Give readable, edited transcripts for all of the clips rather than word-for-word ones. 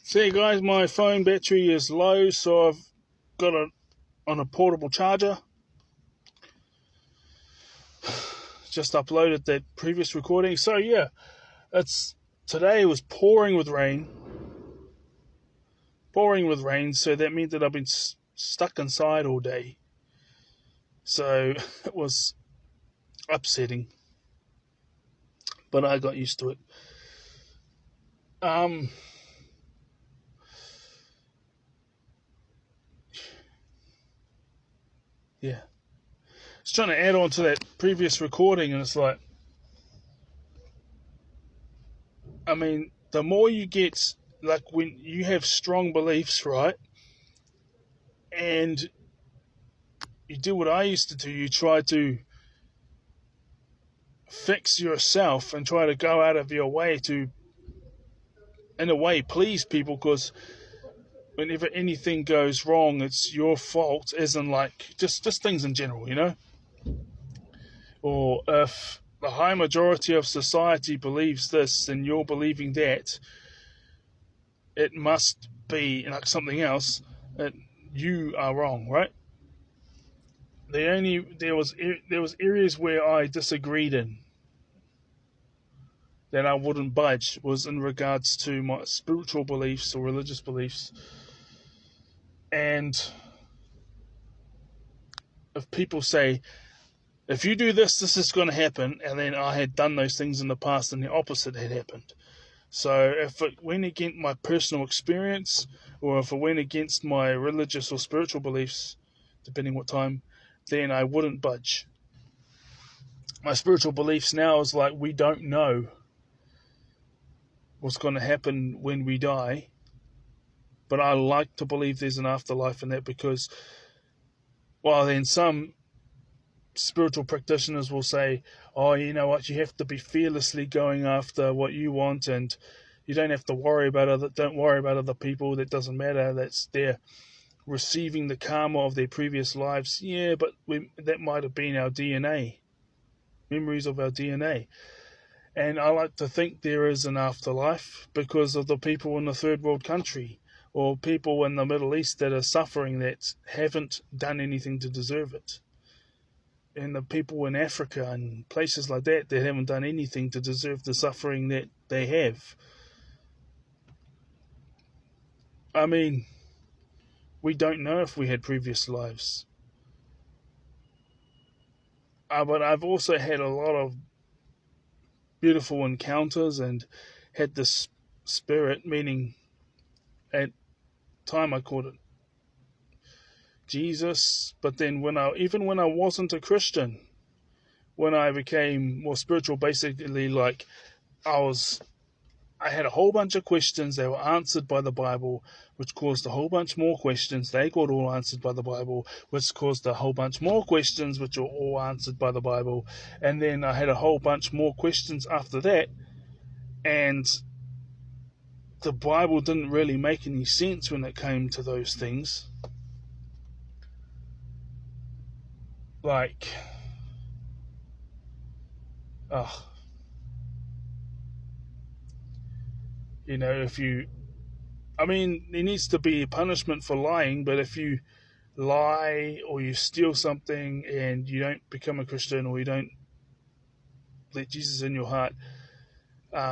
See guys, my phone battery is low, so I've got it on a portable charger. Just uploaded that previous recording. So yeah, today was pouring with rain, so that meant that I've been stuck inside all day. So it was upsetting, but I got used to it. Yeah. I was trying to add on to that previous recording, and it's like, I mean, the more you get, like when you have strong beliefs, right, and you do what I used to do, you try to fix yourself and try to go out of your way to, in a way, please people, because whenever anything goes wrong, it's your fault, as in like just things in general, or if the high majority of society believes this and you're believing that, it must be like something else, that you are wrong, right? There was areas where I disagreed in, that I wouldn't budge, was in regards to my spiritual beliefs or religious beliefs. And if people say, if you do this, this is going to happen, and then I had done those things in the past and the opposite had happened. So if it went against my personal experience, or if it went against my religious or spiritual beliefs, depending what time, then I wouldn't budge. My spiritual beliefs now is like, we don't know what's going to happen when we die, but I like to believe there's an afterlife in that, because, well, then some spiritual practitioners will say, oh, you know what, you have to be fearlessly going after what you want, and you don't have to worry about other people, that doesn't matter, that's they're receiving the karma of their previous lives. Yeah, but that might have been our DNA, memories of our DNA. And I like to think there is an afterlife, because of the people in the third world country, or people in the Middle East that are suffering, that haven't done anything to deserve it. And the people in Africa and places like that haven't done anything to deserve the suffering that they have. I mean, we don't know if we had previous lives. But I've also had a lot of beautiful encounters and had this spirit, meaning at time I called it Jesus. But then even when I wasn't a Christian, when I became more spiritual, basically, like I had a whole bunch of questions. They were answered by the Bible, which caused a whole bunch more questions. They got all answered by the Bible, which caused a whole bunch more questions, which were all answered by the Bible. And then I had a whole bunch more questions after that, and the Bible didn't really make any sense when it came to those things. Like, there needs to be punishment for lying, but if you lie or you steal something and you don't become a Christian, or you don't let Jesus in your heart,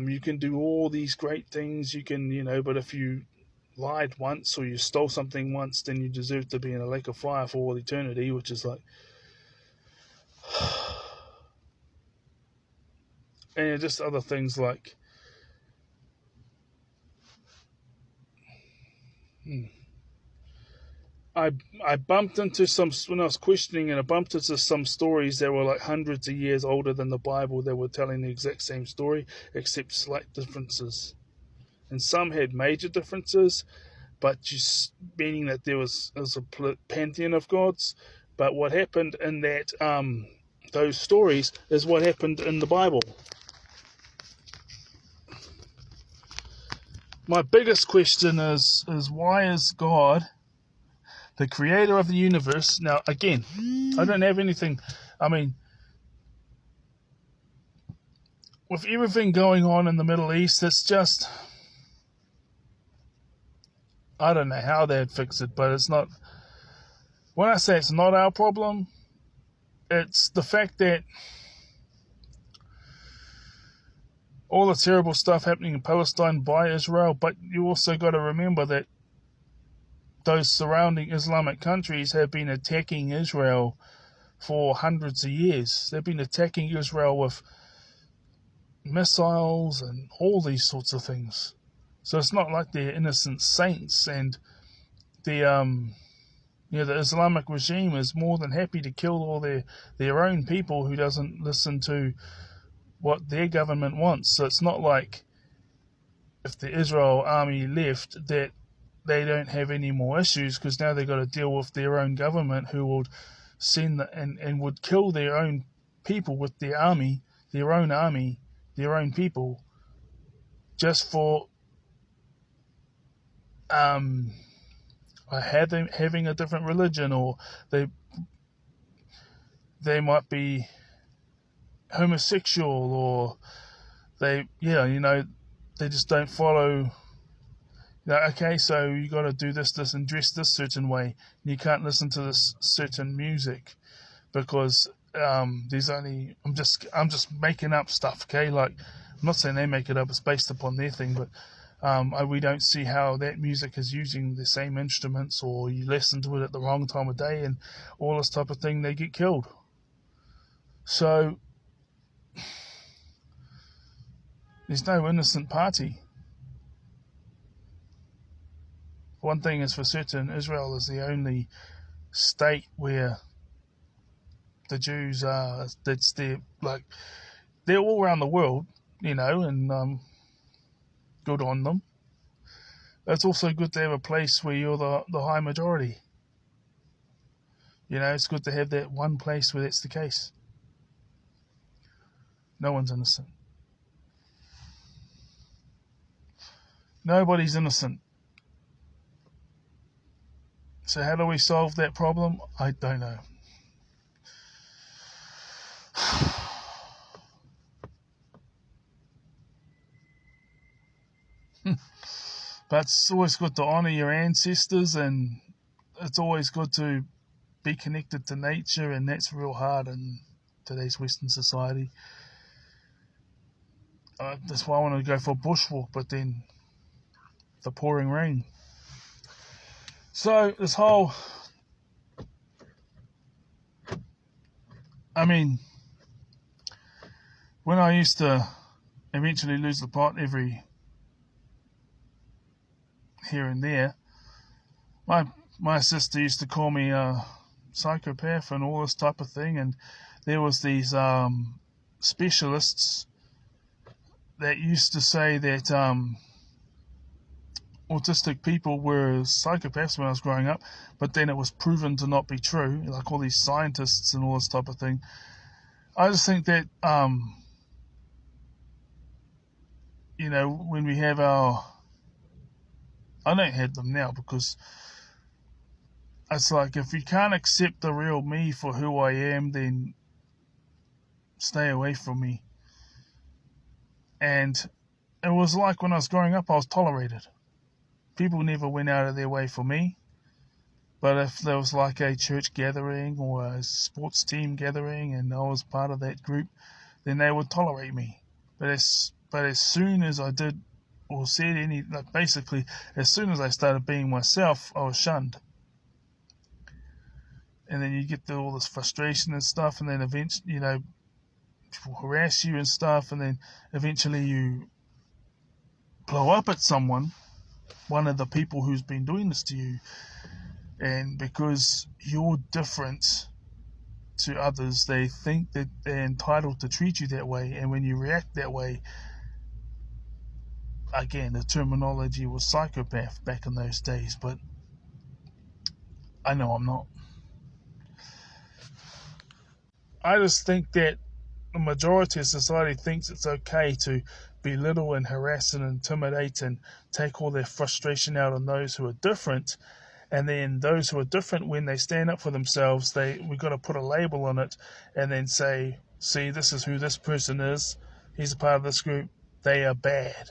you can do all these great things. You can, but if you lied once or you stole something once, then you deserve to be in a lake of fire for all eternity, which is like, and just other things like, I bumped into when I was questioning, and I bumped into some stories that were like hundreds of years older than the Bible. They were telling the exact same story, except slight differences. And some had major differences, but just meaning that there was a pantheon of gods. But what happened in that those stories is what happened in the Bible. My biggest question is why is God the creator of the universe? Now, again, I don't have anything. I mean, with everything going on in the Middle East, it's just, I don't know how they'd fix it, but it's not. When I say it's not our problem, it's the fact that all the terrible stuff happening in Palestine by Israel, but you also got to remember that those surrounding Islamic countries have been attacking Israel for hundreds of years. They've been attacking Israel with missiles and all these sorts of things. So it's not like they're innocent saints, and the Islamic regime is more than happy to kill all their own people who doesn't listen to what their government wants. So it's not like if the Israel army left that they don't have any more issues, because now they've got to deal with their own government who would send and would kill their own people with their own people, just for having a different religion, or they might be homosexual, or they just don't follow. Okay, so you got to do this, and dress this certain way. And you can't listen to this certain music because there's only. I'm just making up stuff. Okay, like I'm not saying they make it up; it's based upon their thing. But we don't see how that music is using the same instruments, or you listen to it at the wrong time of day, and all this type of thing. They get killed. So there's no innocent party. One thing is for certain, Israel is the only state where the Jews are. They're all around the world, and good on them. It's also good to have a place where you're the high majority. It's good to have that one place where that's the case. No one's innocent. Nobody's innocent. So how do we solve that problem? I don't know. But it's always good to honour your ancestors, and it's always good to be connected to nature, and that's real hard in today's Western society. That's why I wanted to go for a bushwalk, but then the pouring rain. So this whole, when I used to eventually lose the plot every here and there, my sister used to call me a psychopath and all this type of thing, and there was these specialists that used to say that autistic people were psychopaths when I was growing up, but then it was proven to not be true, like all these scientists and all this type of thing. I just think that when we have I don't have them now, because it's like, if you can't accept the real me for who I am, then stay away from me. And it was like when I was growing up, I was tolerated. People never went out of their way for me. But if there was like a church gathering or a sports team gathering and I was part of that group, then they would tolerate me. But as soon as I did or said basically, as soon as I started being myself, I was shunned. And then you get all this frustration and stuff, and then eventually, people harass you and stuff, and then eventually you blow up at someone, one of the people who's been doing this to you, and because you're different to others, they think that they're entitled to treat you that way, and when you react that way, again, the terminology was psychopath back in those days, but I know I'm not. I just think that the majority of society thinks it's okay to belittle and harass and intimidate and take all their frustration out on those who are different. And then those who are different, when they stand up for themselves, we've got to put a label on it and then say, see, this is who this person is. He's a part of this group. They are bad.